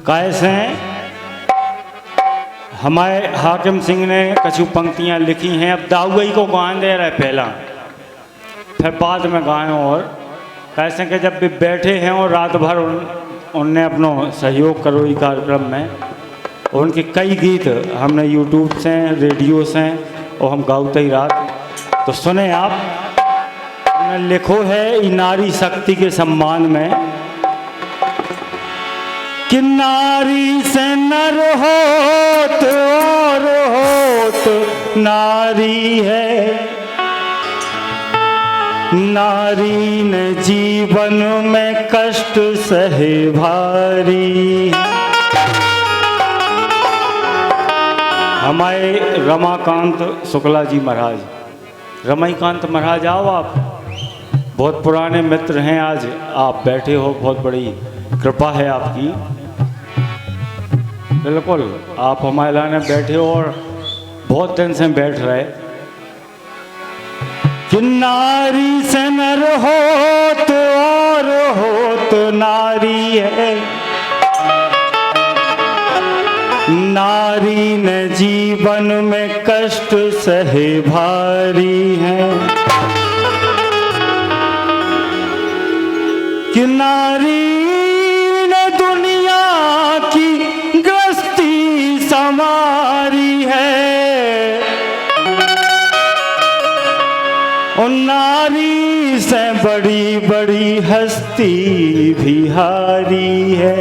कैसे हमारे हाकिम सिंह ने कछु पंक्तियाँ लिखी हैं। अब दाऊई को गान दे रहे पहला, फिर बाद में गाएं। और कैसे कि जब भी बैठे हैं और रात भर उनने अपना सहयोग करो इस कार्यक्रम में, उनके कई गीत हमने यूट्यूब से रेडियो से और हम गाते ही रात। तो सुने आप, उन्होंने लिखो है नारी शक्ति के सम्मान में कि नारी से नर होत और होत नारी है, नारी ने जीवन में कष्ट सहे भारी। हमारे रमाकांत शुक्ला जी महाराज, रमाकांत महाराज आओ, आप बहुत पुराने मित्र हैं, आज आप बैठे हो, बहुत बड़ी कृपा है आपकी। बिल्कुल आप हमारे लाने बैठे हो और बहुत दिन से बैठ रहे कि नारी से नर होत और होत नारी है, नारी ने जीवन में कष्ट सहे भारी है, कि नारी ने दुनिया की गृहस्थी संवारी है, और नारी से बड़ी बड़ी हस्ती भी हारी है।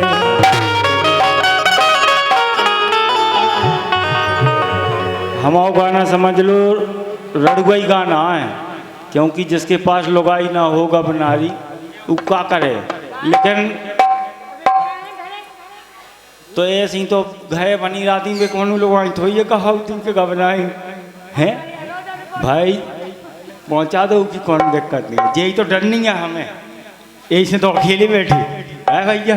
हमारा गाना समझ लो रड़ुआई गाना है, क्योंकि जिसके पास लुगाई ना होगा नारी वो क्या करे। लेकिन तो ऐसी तो घरे बनी राती में कौन लुगाई थोड़ी ये कहा के गबनाई है भाई, पहुंचा दो कि कौन दिक्कत नहीं है। यही तो डर नहीं है हमें, यही से तो अकेले बैठे है भैया।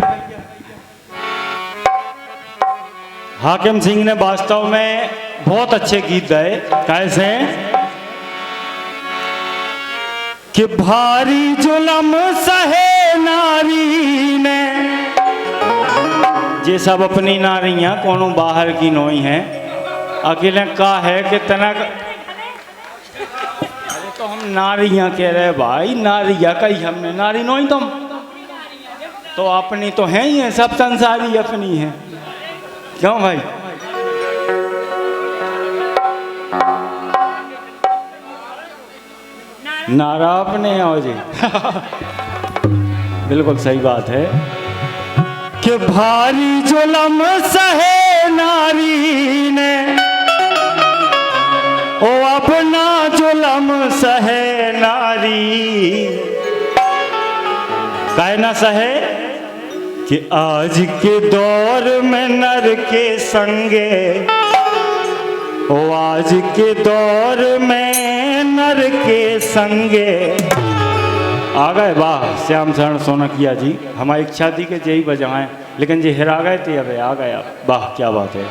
हाकिम सिंह ने वास्तव में बहुत अच्छे गीत गाए। कैसे कि भारी जुलम सहे नारी ने, ये सब अपनी नारियां कोनो बाहर की नोई हैं, अकेले का है कि तनक। अरे तो हम नारियां कह रहे भाई, नारियां कही हमने, नारी नोई तुम तो अपनी तो है ही है, सब संसारी अपनी है, क्यों भाई। नारा अपने आओ जी बिल्कुल सही बात है कि भारी जुलम सहे नारी ने, ओ अपना जुलम सहे नारी। काहे ना सहे कि आज के दौर में नर के संगे, ओ आज के दौर में नर के संगे। आ गए वाह श्याम शरण सोनकिया जी, हमारी इच्छा थी कि यही बजाएं, लेकिन जी हिरा गए थे, अब आ गए आप, वाह क्या बात है।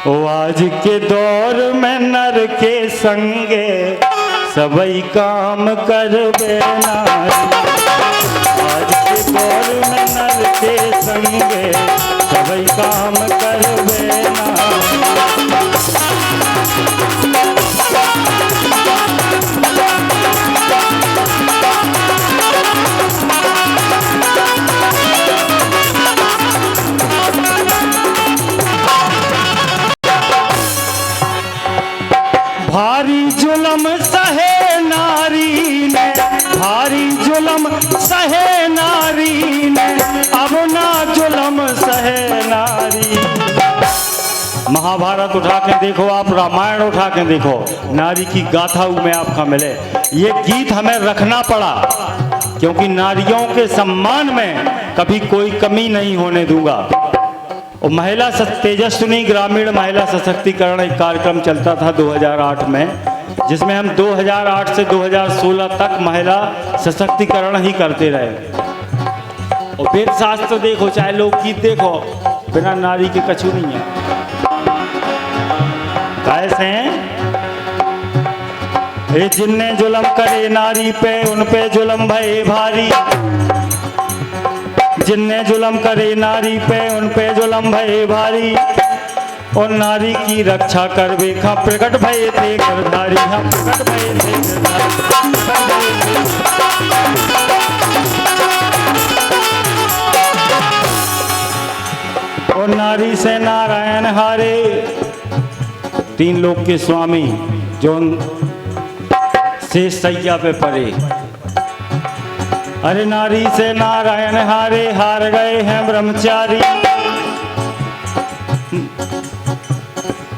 ओ आज के दौर में नर के संगे सबई काम करबे नारी, आज के दौर में नर के संगे सबई काम करबे नारी। भारी जुलम सहे नारी ने, भारी जुलम सहे नारी ने, अब ना जुलम सहे नारी। महाभारत उठा के देखो आप, रामायण उठा के देखो, नारी की गाथा में आपका मिले। ये गीत हमें रखना पड़ा क्योंकि नारियों के सम्मान में कभी कोई कमी नहीं होने दूंगा। और महिला तेजस्विनी ग्रामीण महिला सशक्तिकरण एक कार्यक्रम चलता था 2008 में, जिसमें हम 2008 से 2016 तक महिला सशक्तिकरण ही करते रहे। और वेद शास्त्र देखो चाहे लोकगीत देखो, बिना नारी के कछु नहीं है। कैसे हे जिन्ने जुलम करे नारी पे, उन पे जुलम भये भारी। जिनने जुल्म करे नारी पे उन पे जुल्म भये भारी, और नारी की रक्षा कर बेखा प्रकट भये थे गिरधारी, हाँ प्रकट भये थे गिरधारी। और नारी से नारायण हारे, तीन लोक के स्वामी जो से सैया पे पड़े। अरे नारी से नारायण हारे, हार गए हैं ब्रह्मचारी।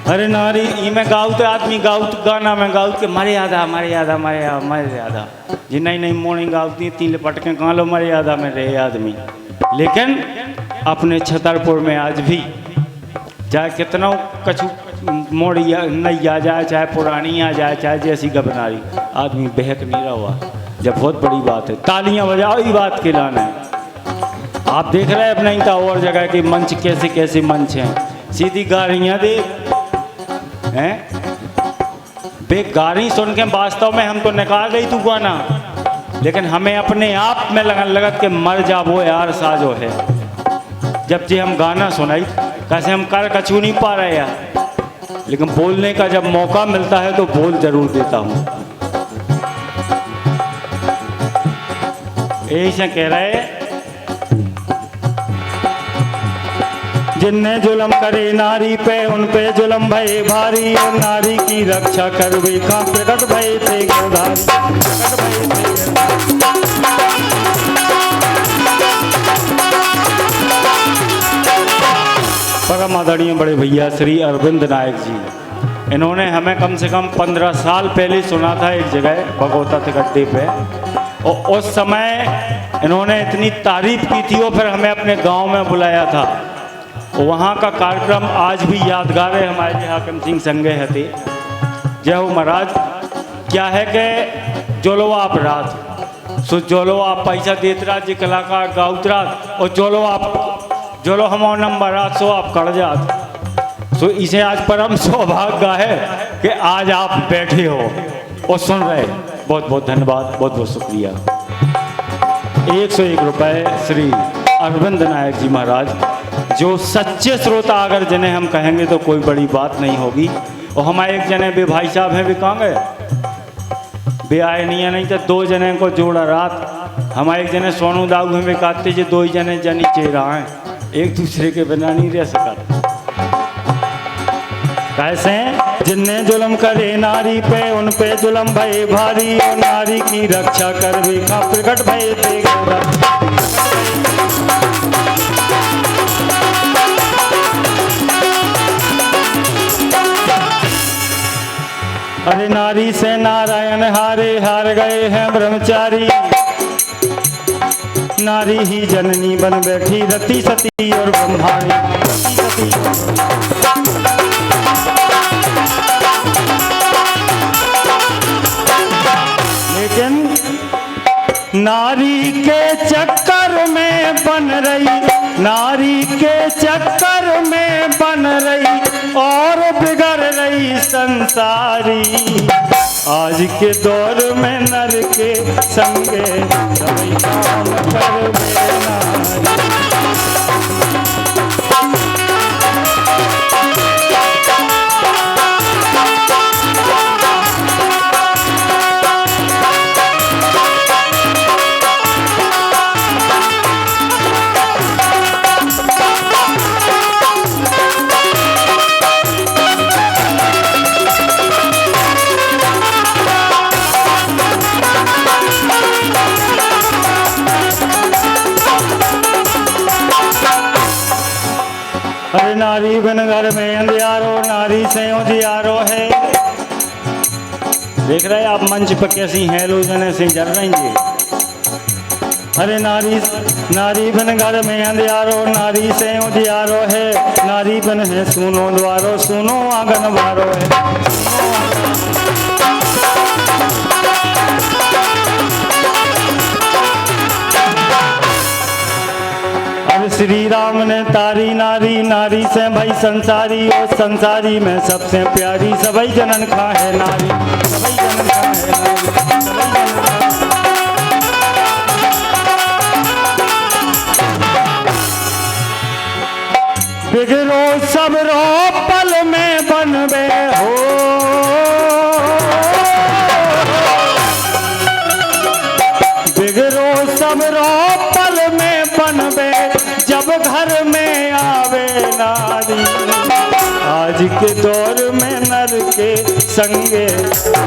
अरे नारी मैं गाउत आदमी गाउत गाना में गाउत के मर्यादा मर्यादा मर्यादा मर्यादा जी नहीं नहीं मोर्निंग गाउती तीन पटके कहाँ लो मर्यादा में रहे आदमी। लेकिन अपने छतरपुर में आज भी चाहे कितना कछु मोड़ी नई आ जाए, चाहे पुरानी आ जाए, चाहे जैसी गबनारी, आदमी बहक नहीं रहा हुआ। जब बहुत बड़ी बात है तालियां बजाओ, ये बात के लाना है। आप देख रहे हैं अब नहीं था और जगह के मंच कैसे कैसे मंच हैं, सीधी गाड़ियाँ दे हैं बे गाड़ी सुन के वास्तव में हम तो निकाल रही तू गाना, लेकिन हमें अपने आप में लगन लगत के मर जा वो यार साजो है। जब जी हम गाना सुनाई कैसे हम कर कछू नहीं पा रहे यार, लेकिन बोलने का जब मौका मिलता है तो बोल जरूर देता हूँ। यही से कह रहे जिनने जुल्म करे नारी पे उन पे जुल्म भये भारी, और नारी की रक्षा कर बेखा प्रकट भये थे गिरधारी, प्रकट भये थे गिरधारी। परम आदरणीय बड़े भैया श्री अरविंद नायक जी, इन्होंने हमें कम से कम 15 साल पहले सुना था एक जगह भगवता गड्ढे पे, और उस समय इन्होंने इतनी तारीफ की थी और फिर हमें अपने गांव में बुलाया था। वहाँ का कार्यक्रम आज भी यादगार है। हमारे हाकिम सिंह संगे हते जय हो महाराज। क्या है कि जोलो आप रात सो जोलो आप पैसा देत रात जी कलाकार गाउत रात, और जोलो हम नंबर रात सो आप कड़ जात। सो इसे आज परम सौभाग्य है कि आज आप बैठे हो और सुन रहे। बहुत बहुत धन्यवाद, बहुत बहुत शुक्रिया। 101 रुपये श्री अरविंद नायक जी महाराज, जो सच्चे श्रोता अगर जिन्हें हम कहेंगे तो कोई बड़ी बात नहीं होगी। और हमारे एक जने भी भाई साहब हैं, भी कहाँ गए, भी आए नहीं है, नहीं तो 2 जने को जोड़ा रात। हमारे एक जने सोनू दाऊ हमें कहते जो 2 जने जनी चेहरा हैं, एक दूसरे के बिना नहीं रह सका। कैसे जिनने जुल्म करे नारी पे उन पे जुल्म भये भारी, और नारी की रक्षा कर बेखा प्रकट भये थे गिरधारी। अरे नारी से नारायण हारे, हार गए हैं ब्रह्मचारी। नारी ही जननी बन बैठी रति सती और ब्रह्माणी, रति सती लेकिन नारी के चक्कर में बन रही, नारी के चक्कर में बन रही और बिगड़ रही संसारी। आज के दौर में नर के संगे सभी काम कर नारी। अरे नारी बिन घर में अंधियारो, नारी से उजियारो है। देख रहे आप मंच पर कैसी हैलोजन से जल रही है। अरे नारी बिन घर में अंधियारो, नारी से उजियारो है। नारी बिन है सुनो द्वारो, सुनो आंगन बारो है। श्री राम ने तारी नारी, नारी से भाई संसारी, और संसारी में सबसे प्यारी सबई जनन खा है नारी, सबई जनन खा है नारी, सबई जनन खा है। नारी। आज के दौर में नर के संगे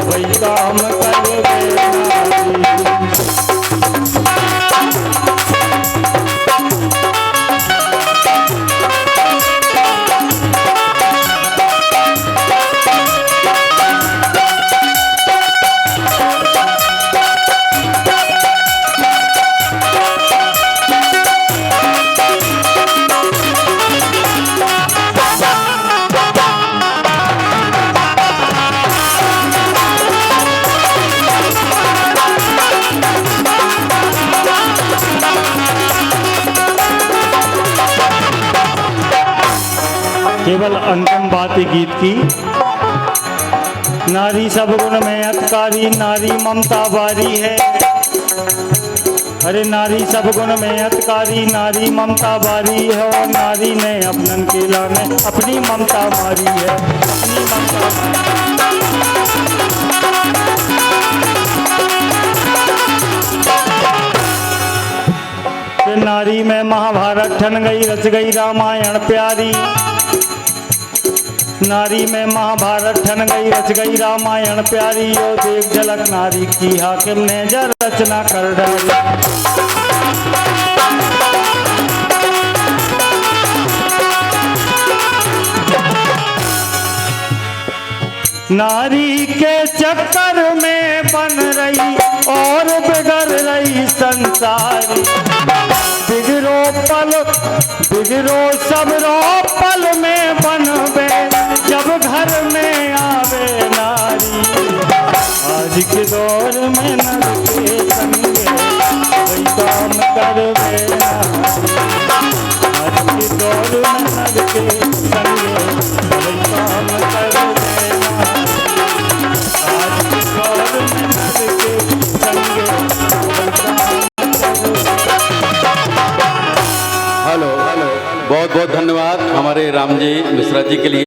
वही काम करवे नारी। केवल अंतिम बात गीत की, नारी सब गुण में अतकारी, नारी ममता बारी है। अरे नारी सब गुण में अतकारी, नारी ममता बारी है। और नारी ने अपनन केला में अपनी ममता मारी है, अपनी ममता मारी। नारी में महाभारत ठन गई, रच गई रामायण प्यारी। नारी में महाभारत ठन गई, रच गई रामायण प्यारी। ओ देख झलक नारी की, हाकिम ने जर रचना कर डाली। नारी के चक्कर में बन रही और बिगड़ रही संसारी। बिगड़ो पल बिगड़ो सब रो पल में बनबे, जब घर में आवे नारी। आज के दौर में नर के संगे वही काम करवे नारी। आज के दौर में नर के संगे वही काम करवे नारी। आज के दौर में नर के संगे वही काम। हेलो, बहुत बहुत धन्यवाद हमारे राम जी मिश्रा जी के लिए।